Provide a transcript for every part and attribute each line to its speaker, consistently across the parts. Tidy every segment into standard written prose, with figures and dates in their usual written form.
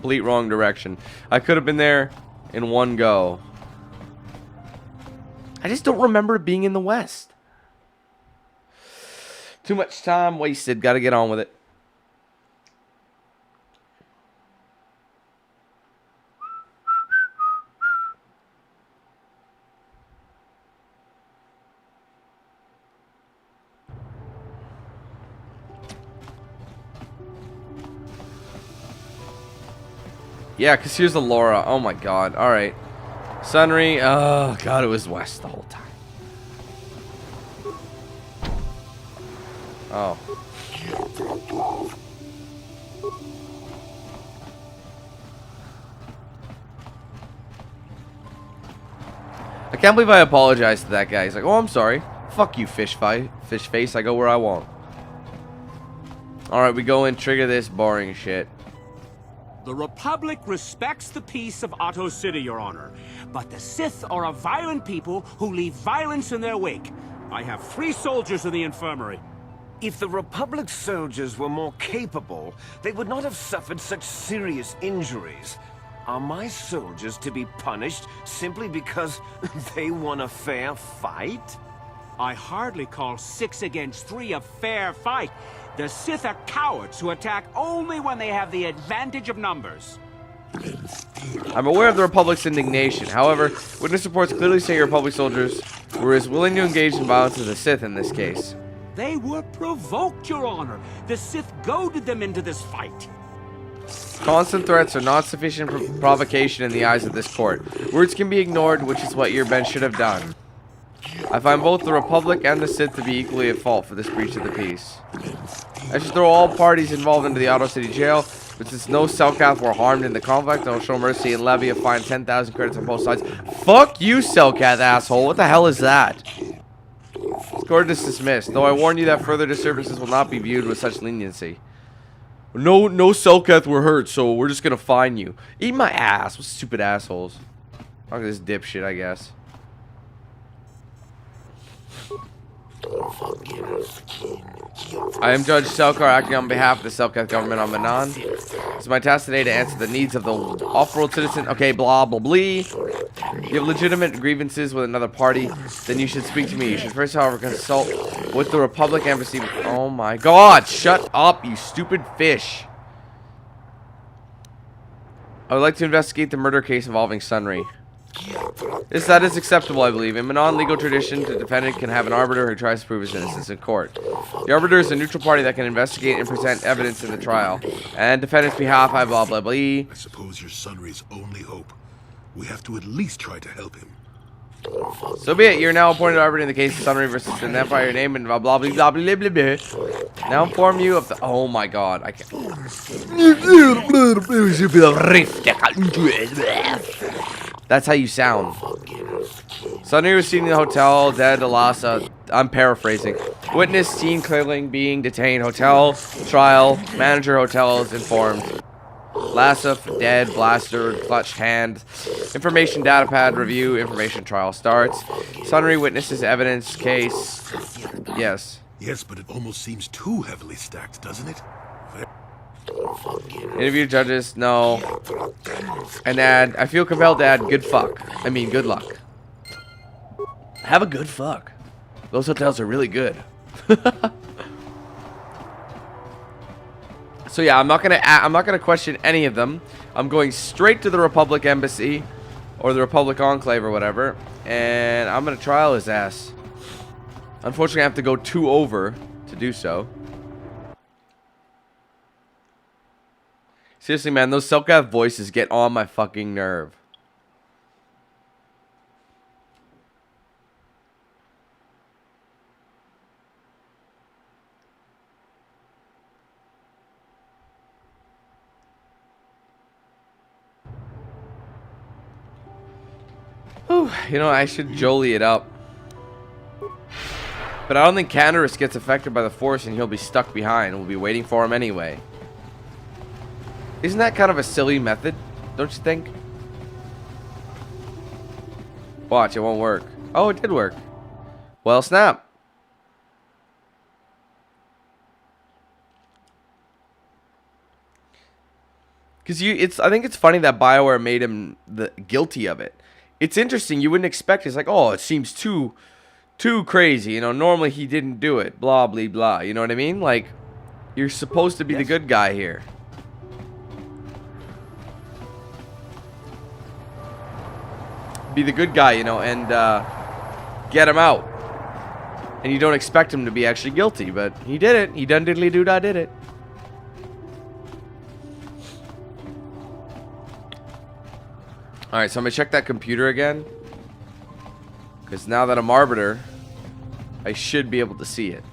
Speaker 1: complete wrong direction. I could have been there in one go. I just don't remember it being in the west. Too much time wasted. Got to get on with it. Yeah, because here's the Laura. Oh my god. Alright. Sunry. Oh god, it was west the whole time. Oh. I can't believe I apologized to that guy. He's like, oh, I'm sorry. Fuck you, fish face. I go where I want. Alright, we go and trigger this boring shit.
Speaker 2: The Republic respects the peace of Otto City, Your Honor. But the Sith are a violent people who leave violence in their wake. I have 3 soldiers in the infirmary.
Speaker 3: If the Republic soldiers were more capable, they would not have suffered such serious injuries. Are my soldiers to be punished simply because they won a fair fight?
Speaker 2: I hardly call 6 against 3 a fair fight. The Sith are cowards who attack only when they have the advantage of numbers.
Speaker 1: I'm aware of the Republic's indignation. However, witness reports clearly say your Republic soldiers were as willing to engage in violence as the Sith in this case.
Speaker 2: They were provoked, Your Honor. The Sith goaded them into this fight.
Speaker 1: Constant threats are not sufficient provocation in the eyes of this court. Words can be ignored, which is what your bench should have done. I find both the Republic and the Sith to be equally at fault for this breach of the peace. I should throw all parties involved into the Otto City Jail, but since no Selkath were harmed in the conflict, I will show mercy and levy a fine 10,000 credits on both sides. Fuck you, Selkath, asshole. What the hell is that? This court is dismissed, though I warn you that further disturbances will not be viewed with such leniency. No Selkath were hurt, so we're just gonna fine you. Eat my ass. What stupid assholes. Look at this dipshit, I guess. I am Judge Selkar, acting on behalf of the Selkath government on Manan. It's my task today to answer the needs of the off-world citizen. Okay, blah, blah, blah. You have legitimate grievances with another party, then you should speak to me. You should first, however, consult with the Republic Embassy. Oh my god, shut up, you stupid fish. I would like to investigate the murder case involving Sunry. That is acceptable, I believe. In Manon legal tradition, the defendant can have an arbiter who tries to prove his innocence in court. The arbiter is a neutral party that can investigate and present evidence in the trial. And defendant's behalf, I blah blah blah.
Speaker 4: I suppose you're Sunry's only hope. We have to at least try to help him.
Speaker 1: So be it. You're now appointed arbiter in the case of Sunry versus the Empire name and blah blah blah blah blah blah blah. Now inform you of the. Oh my god, I can't. That's how you sound. Sunny was seen in the hotel, dead, Alasa. I'm paraphrasing. Witness seen killing, being detained. Hotel, trial, manager hotels informed. Lassif, dead, blaster, clutched hand. Information data pad review, information trial starts. Sunry witnesses evidence case. Yes.
Speaker 4: Yes, but it almost seems too heavily stacked, doesn't it?
Speaker 1: Interview judges, no. And add, I feel compelled to add good fuck. I mean, good luck. Have a good fuck. Those hotels are really good. So yeah, I'm not gonna question any of them. I'm going straight to the Republic Embassy or the Republic Enclave or whatever, and I'm gonna trial his ass. Unfortunately, I have to go 2 over to do so. Seriously, man, those Selkath voices get on my fucking nerve. Whew, you know, I should Jolie it up. But I don't think Canderous gets affected by the Force and he'll be stuck behind. We'll be waiting for him anyway. Isn't that kind of a silly method? Don't you think? Watch, it won't work. Oh, it did work. Well, snap. Because I think it's funny that BioWare made him guilty of it. It's interesting. You wouldn't expect. It's like, oh, it seems too crazy. You know, normally he didn't do it. Blah, blah, blah. You know what I mean? Like, you're supposed to be the good guy here. Be the good guy, you know, and get him out. And you don't expect him to be actually guilty, but he did it. He done diddly doo dah did it. Alright, so I'm going to check that computer again. Because now that I'm arbiter, I should be able to see it.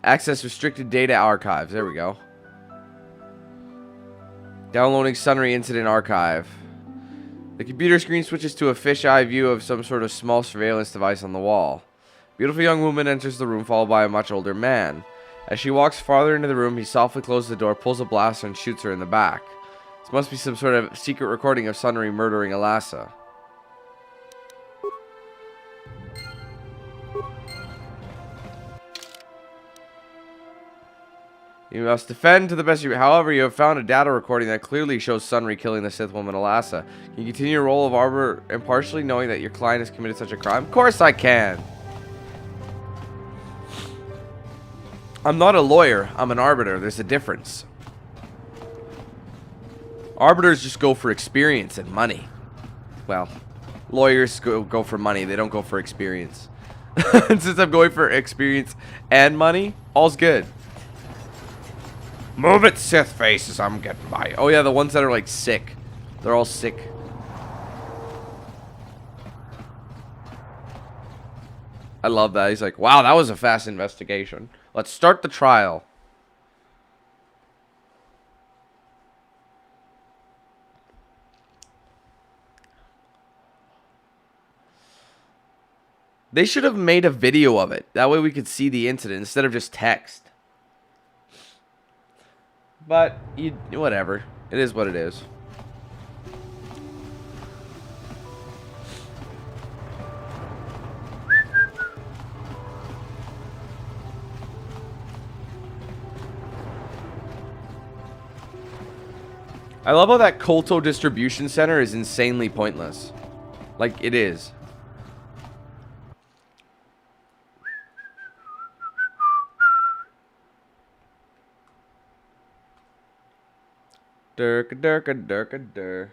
Speaker 1: Access restricted data archives. There we go. Downloading Sunry incident archive. The computer screen switches to a fisheye view of some sort of small surveillance device on the wall. Beautiful young woman enters the room, followed by a much older man. As she walks farther into the room, he softly closes the door, pulls a blaster, and shoots her in the back. This must be some sort of secret recording of Sunry murdering Alassa. You must defend to the best of your... However, you have found a data recording that clearly shows Sunry killing the Sith woman Alassa. Can you continue your role of arbiter impartially, knowing that your client has committed such a crime? Of course I can! I'm not a lawyer. I'm an arbiter. There's a difference. Arbiters just go for experience and money. Well, lawyers go for money. They don't go for experience. And since I'm going for experience and money, all's good. Move it, Sith faces. I'm getting by. Oh, yeah, the ones that are, like, sick. They're all sick. I love that. He's like, wow, that was a fast investigation. Let's start the trial. They should have made a video of it. That way we could see the incident instead of just text. But, whatever. It is what it is. I love how that Kolto distribution center is insanely pointless. Like, it is. Durka durka durka dur.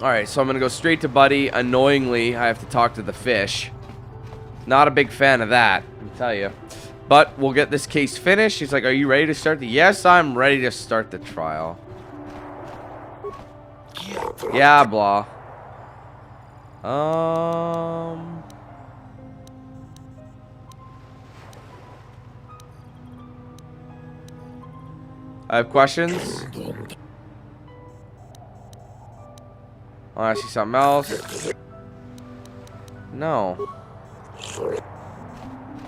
Speaker 1: Alright, so I'm gonna go straight to Buddy. Annoyingly, I have to talk to the fish. Not a big fan of that, I can tell you. But we'll get this case finished. He's like, are you ready to start the... Yes, I'm ready to start the trial. Yeah, blah. I have questions. Oh, I see something else. No.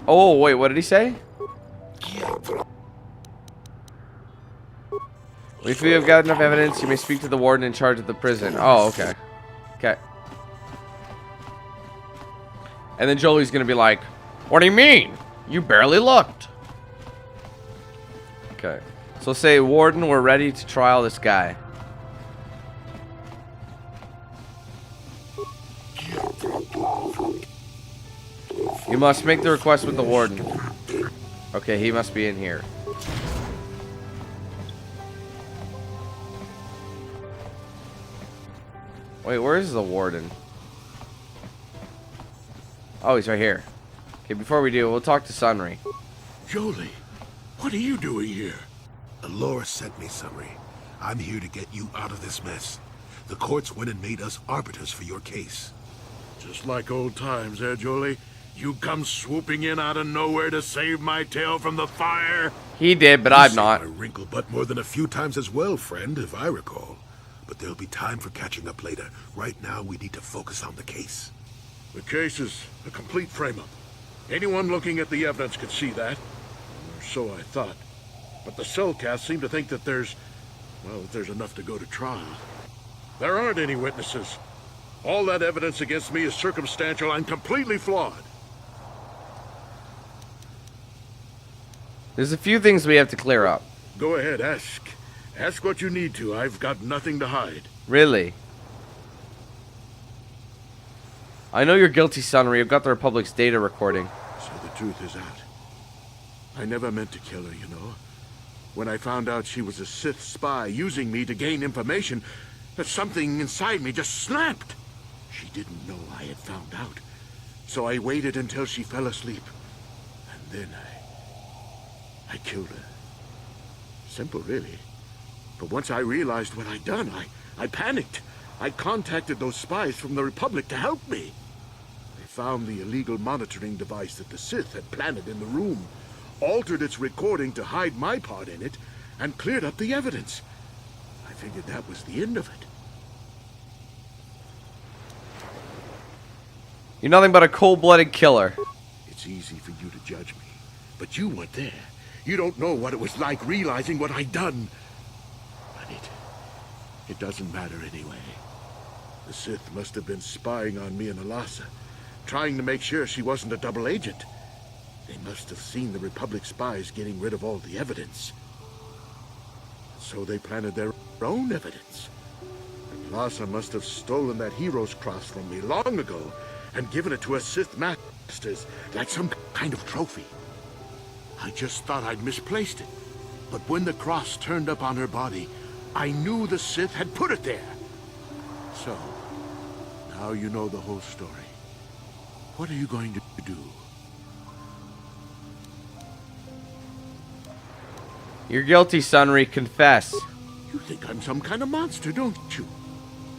Speaker 1: Oh, wait, what did he say? If you have got enough evidence, you may speak to the warden in charge of the prison. Oh, okay. Okay. And then Jolie's gonna be like, what do you mean? You barely looked. Okay. So say, warden, we're ready to trial this guy. You must make the request with the warden. Okay, he must be in here. Wait, where is the warden? Oh, he's right here. Okay, before we do, we'll talk to Sunry.
Speaker 4: Jolie, what are you doing here? Allura sent me, Sunry. I'm here to get you out of this mess. The courts went and made us arbiters for your case.
Speaker 5: Just like old times, eh, Jolie? You come swooping in out of nowhere to save my tail from the fire?
Speaker 1: He did, but I'm not.
Speaker 4: I wrinkle butt more than a few times as well, friend, if I recall. But there'll be time for catching up later. Right now, we need to focus on the case.
Speaker 5: The case is a complete frame-up. Anyone looking at the evidence could see that. so I thought. But the cellcasts seem to think that there's enough to go to trial. There aren't any witnesses. All that evidence against me is circumstantial and completely flawed.
Speaker 1: There's a few things we have to clear up.
Speaker 5: Go ahead, ask. Ask what you need to. I've got nothing to hide.
Speaker 1: Really? I know you're guilty, Sunry. I've got the Republic's data recording.
Speaker 5: So the truth is out. I never meant to kill her, you know. When I found out she was a Sith spy using me to gain information, that something inside me just snapped. She didn't know I had found out. So I waited until she fell asleep. And then I killed her. Simple, really. But once I realized what I'd done, I panicked. I contacted those spies from the Republic to help me. They found the illegal monitoring device that the Sith had planted in the room, altered its recording to hide my part in it, and cleared up the evidence. I figured that was the end of it.
Speaker 1: You're nothing but a cold-blooded killer.
Speaker 5: It's easy for you to judge me, but you weren't there. You don't know what it was like realizing what I'd done. But it doesn't matter anyway. The Sith must have been spying on me and Alasa, trying to make sure she wasn't a double agent. They must have seen the Republic spies getting rid of all the evidence. So they planted their own evidence. And Alasa must have stolen that hero's cross from me long ago and given it to her Sith masters like some kind of trophy. I just thought I'd misplaced it. But when the cross turned up on her body, I knew the Sith had put it there. So, now you know the whole story. What are you going to do?
Speaker 1: You're guilty, Sunry. Confess.
Speaker 5: You think I'm some kind of monster, don't you?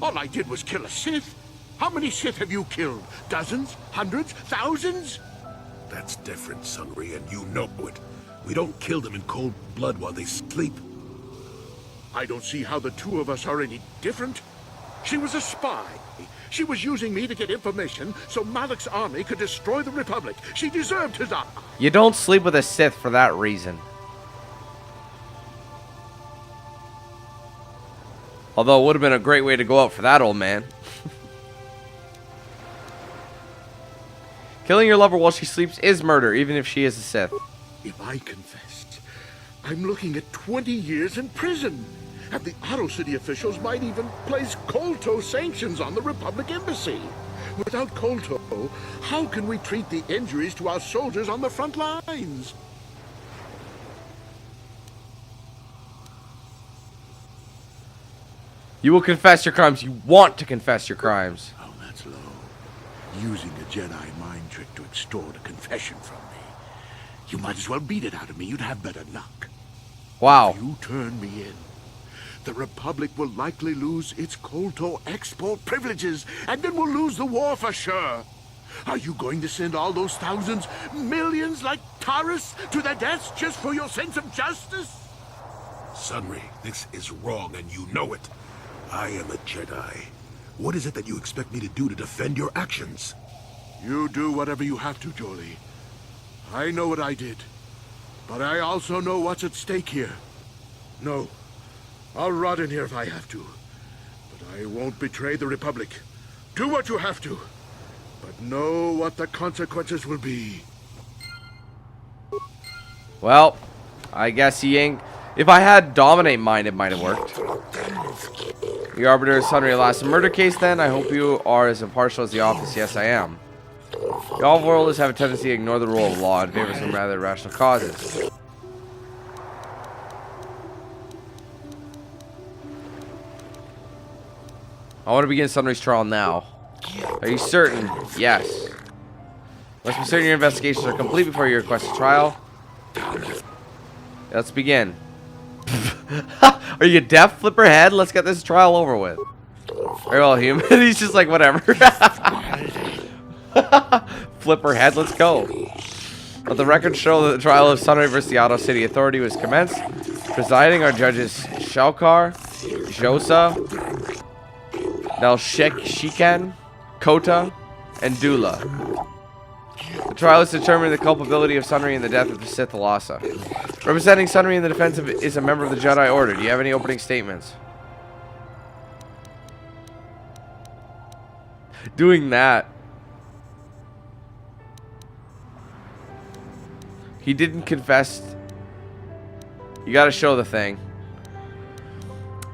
Speaker 5: All I did was kill a Sith. How many Sith have you killed? Dozens? Hundreds? Thousands?
Speaker 4: That's different, Sunry, and you know it. We don't kill them in cold blood while they sleep.
Speaker 5: I don't see how the two of us are any different. She was a spy. She was using me to get information so Malak's army could destroy the Republic. She deserved his honor.
Speaker 1: You don't sleep with a Sith for that reason. Although it would have been a great way to go out for that old man. Killing your lover while she sleeps is murder, even if she is a Sith.
Speaker 5: If I confessed, I'm looking at 20 years in prison. And the Otto City officials might even place Kolto sanctions on the Republic Embassy. Without Kolto, how can we treat the injuries to our soldiers on the front lines?
Speaker 1: You will confess your crimes. You want to confess your crimes.
Speaker 5: Oh, that's low. Using a Jedi mind trick to extort a confession from me. You might as well beat it out of me. You'd have better luck.
Speaker 1: Wow.
Speaker 5: If you turn me in, the Republic will likely lose its Kolto export privileges, and then we'll lose the war for sure. Are you going to send all those thousands, millions like Taurus to their deaths just for your sense of justice?
Speaker 4: Sunry, this is wrong, and you know it. I am a Jedi. What is it that you expect me to do to defend your actions?
Speaker 5: You do whatever you have to, Jolie. I know what I did. But I also know what's at stake here. No, I'll rot in here if I have to. But I won't betray the Republic. Do what you have to. But know what the consequences will be.
Speaker 1: Well, I guess he ain't... If I had Dominate Mind, it might have worked. The Arbiter is Sunry last murder case, then? I hope you are as impartial as the office. Yes, I am. The all-worlders have a tendency to ignore the rule of law in favor of some rather rational causes. I want to begin Sunry's trial now. Are you certain? Yes. Must be certain your investigations are complete before you request a trial. Let's begin. Are you deaf, Flipperhead? Let's get this trial over with. Very well, human. He's just like, whatever. Flipperhead, let's go. Let the record show that the trial of Sunry versus the Otto City Authority was commenced. Presiding are judges Shaukar, Josa, Nalshek Shikan, Kota, and Dula. The trial is determining the culpability of Sunry in the death of the Sith Lhasa. Representing Sunry in the defense of is a member of the Jedi Order. Do you have any opening statements? Doing that. He didn't confess. You gotta show the thing.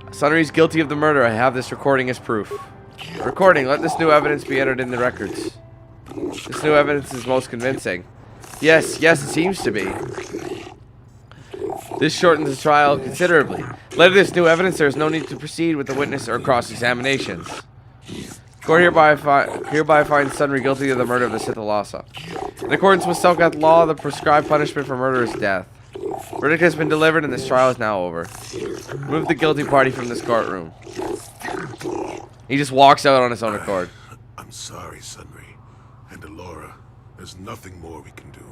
Speaker 1: Sunry's guilty of the murder. I have this recording as proof. Recording. Let this new evidence be entered in the records. This new evidence is most convincing. Yes, it seems to be. This shortens the trial considerably. Later this new evidence, there is no need to proceed with the witness or cross-examinations. Court hereby finds Sunry guilty of the murder of the Sith Lhasa. In accordance with Selkath law, the prescribed punishment for murder is death. Verdict has been delivered and this trial is now over. Move the guilty party from this courtroom. He just walks out on his own accord.
Speaker 4: I'm sorry, Sunry. And Alora, there's nothing more we can do.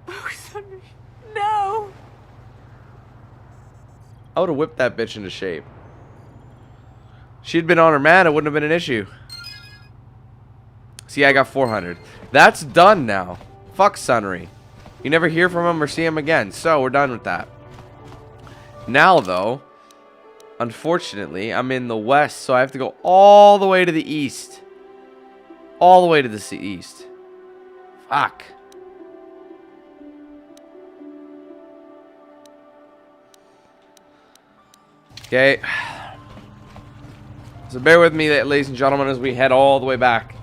Speaker 6: Oh, Sunry, no!
Speaker 1: I would have whipped that bitch into shape. She'd been on her man, it wouldn't have been an issue. See, I got 400. That's done now. Fuck Sunry. You never hear from him or see him again. So, we're done with that. Now, though, unfortunately, I'm in the west, so I have to go all the way to the east. All the way to the east. Fuck. Okay. So bear with me, ladies and gentlemen, as we head all the way back.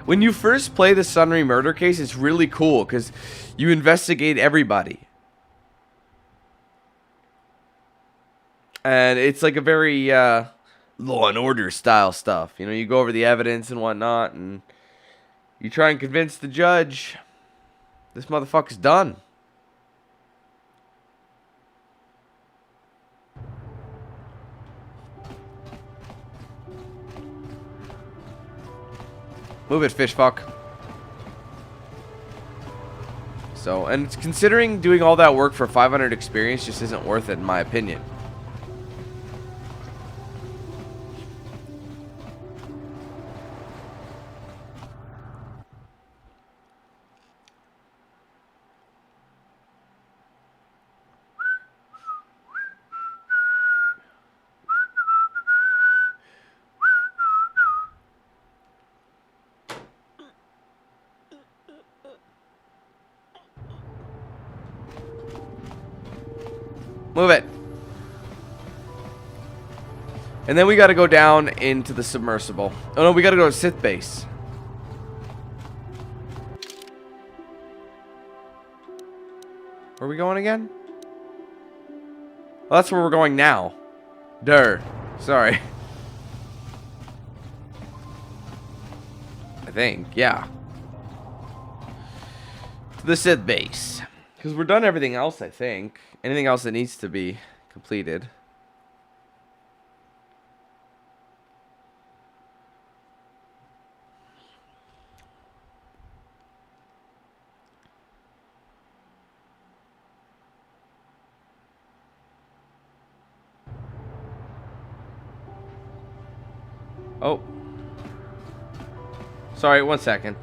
Speaker 1: When you first play the Sunry murder case, it's really cool because you investigate everybody. And it's like a very Law and Order style stuff. You know, you go over the evidence and whatnot, and you try and convince the judge this motherfucker's done. Move it, fish fuck. So, and considering doing all that work for 500 experience just isn't worth it in my opinion. Move it. And then we gotta go down into the submersible. Oh no, we gotta go to Sith base. Where are we going again? Well, that's where we're going now. Sorry. I think, yeah. To the Sith base. Because we're done everything else, I think. Anything else that needs to be completed. Oh. Sorry, 1 second.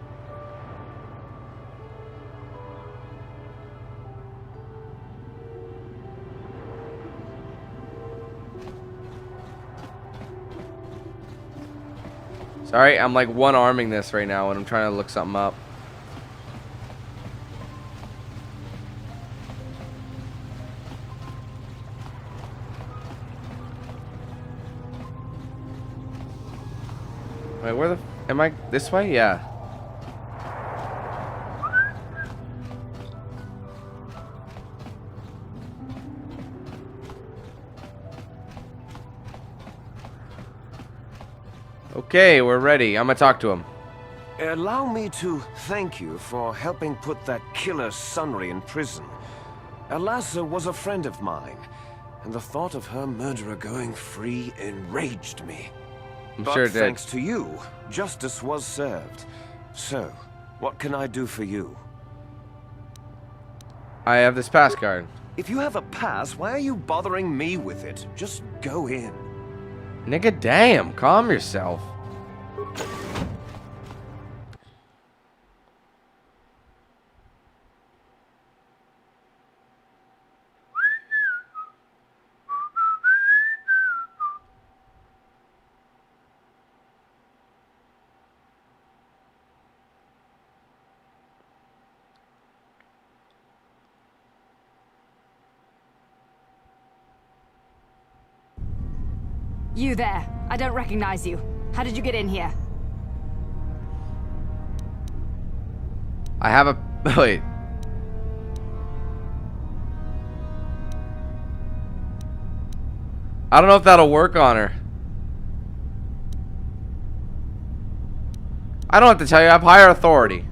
Speaker 1: Sorry, I'm like one-arming this right now and I'm trying to look something up. Wait, where the... Am I this way? Yeah. Okay, we're ready. I'm gonna talk to him.
Speaker 3: Allow me to thank you for helping put that killer Sunry in prison. Alassa was a friend of mine, and the thought of her murderer going free enraged me.
Speaker 1: I'm sure it did.
Speaker 3: Thanks to you, justice was served. So, what can I do for you?
Speaker 1: I have this pass card.
Speaker 3: If you have a pass, why are you bothering me with it? Just go in.
Speaker 1: Nigga, damn. Calm yourself.
Speaker 7: You there. I don't recognize you. How did you get in here?
Speaker 1: I have a... Wait. I don't know if that'll work on her. I don't have to tell you, I have higher authority.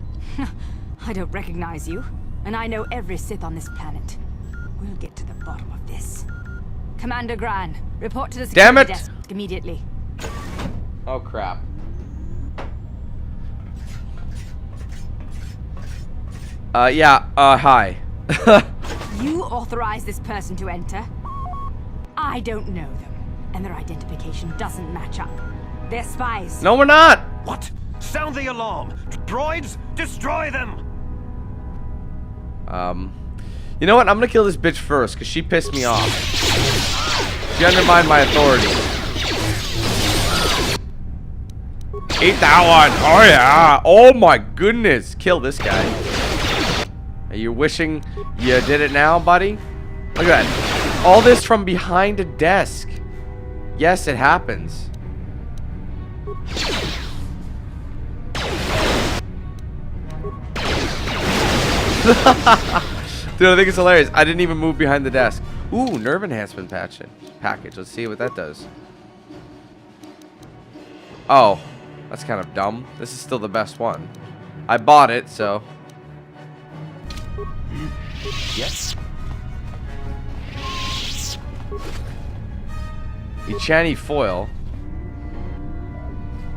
Speaker 7: I don't recognize you, and I know every Sith on this planet. We'll get to the bottom of this. Commander Gran, report to the
Speaker 1: Damn
Speaker 7: security
Speaker 1: it!
Speaker 7: desk immediately.
Speaker 1: Oh crap. Hi.
Speaker 7: You authorized this person to enter? I don't know them, and their identification doesn't match up. They're spies.
Speaker 1: No, we're not!
Speaker 3: What? Sound the alarm! Droids, destroy them!
Speaker 1: You know what? I'm gonna kill this bitch first, because she pissed me off. She undermined my authority. Eat that one! Oh yeah! Oh my goodness! Kill this guy. Are you wishing you did it now, buddy? Look at that. All this from behind a desk. Yes, it happens. Dude, I think it's hilarious. I didn't even move behind the desk. Ooh, nerve enhancement package. Let's see what that does. Oh, that's kind of dumb. This is still the best one. I bought it, so...
Speaker 3: Yes.
Speaker 1: Ichani foil.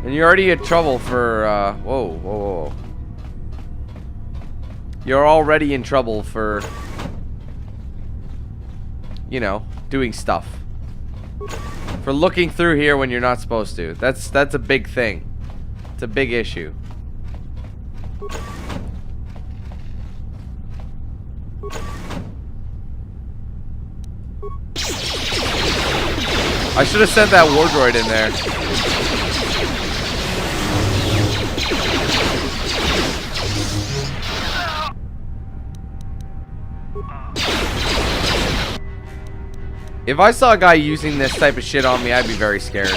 Speaker 1: And you're already in trouble for, whoa. You're already in trouble for, you know, doing stuff. For looking through here when you're not supposed to. That's a big thing. It's a big issue. I should have sent that war droid in there. If I saw a guy using this type of shit on me, I'd be very scared.